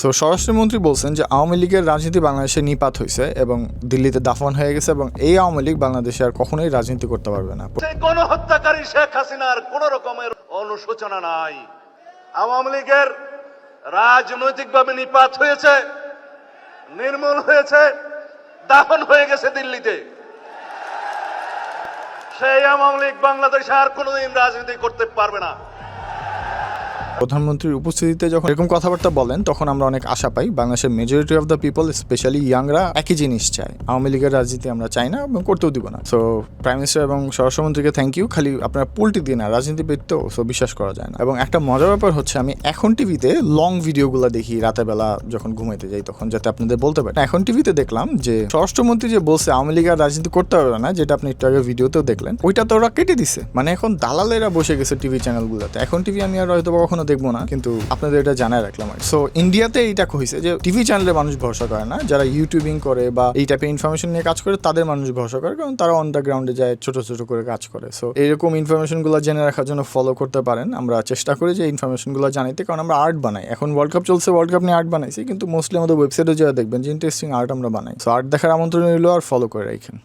So স্বরাষ্ট্রমন্ত্রী বলছেন যে আওয়ামী লীগের রাজনীতি বাংলাদেশে নিপাত হয়েছে এবং দিল্লিতে দাফন হয়ে গেছে এবং এই আওয়ামী লীগ বাংলাদেশে আর কখনোই রাজনীতি করতে পারবে না। গণহত্যাকারী শেখ হাসিনার কোন রকমের অনুশোচনা নাই। আওয়ামী লীগের রাজনৈতিকভাবে নিপাত হয়েছে, নির্মূল হয়েছে, দাফন হয়ে গেছে দিল্লিতে। সেই আওয়ামী লীগ বাংলাদেশে আর কোনোদিন রাজনীতি করতে পারবে না। প্রধানমন্ত্রীর উপস্থিতিতে যখন এরকম কথাবার্তা বলেন তখন আমরা অনেক আশা পাই। বাংলাদেশের majority of the people specially ইয়াংরা একই জিনিস চায়, আওয়ামী লীগের রাজনীতি আমরা চাই না এবং করতেও দিব না। সো প্রাইম মিনিস্টার এবং স্বরাষ্ট্রমন্ত্রীকে থ্যাংক ইউ। খালি আপনারা পুলটি দিয়ে না, রাজনীতিবিদ তো, সো বিশ্বাস করা যায় না। এবং একটা মজার ব্যাপার হচ্ছে আমি এখন টিভিতে লং ভিডিওগুলো দেখি রাতের বেলা যখন ঘুমাইতে যাই তখন, যাতে আপনাদের বলতে পারি। এখন টিভিতে দেখলাম যে স্বরাষ্ট্রমন্ত্রী যে বলছে আওয়ামী লীগ আর রাজনীতি করতে পারবে না, যেটা আপনি একটু আগে ভিডিওতেও দেখলেন, ওইটা তো ওরা কেটে দিছে। মানে এখন দালালেরা বসে গেছে টিভি চ্যানেলগুলোতে। এখন টিভি আমি আর হয়তো কখনো দেখবো না, কিন্তু আপনাদের এটা জানায় রাখলাম। সো ইন্ডিয়াতে এইটা হয়েছে যে টিভি চ্যানেলে মানুষ ভরসা করে না, যারা ইউটিউবিং করে বা এই টাইপের ইনফরমেশন নিয়ে কাজ করে তাদের মানুষ ভরসা করে, কারণ তারা অন দ্য গ্রাউন্ডে যায়, ছোট ছোট করে কাজ করে। সো এরকম ইনফরমেশনগুলো জেনে রাখার জন্য ফলো করতে পারেন। আমরা চেষ্টা করি যে ইনফরমেশনগুলো জানাইতে, কারণ আমরা আর্ট বানাই। এখন ওয়ার্ল্ড কাপ চলছে, ওয়ার্ল্ড কাপ নিয়ে আর্ট বানাইছি, কিন্তু মোস্টলি আমাদের ওয়েবসাইটে যারা দেখবেন যে ইন্টারেস্টিং আর্ট আমরা বানাই। সো আর্ট দেখার আমন্ত্রণ রইল, আর ফলো করে রাখেন।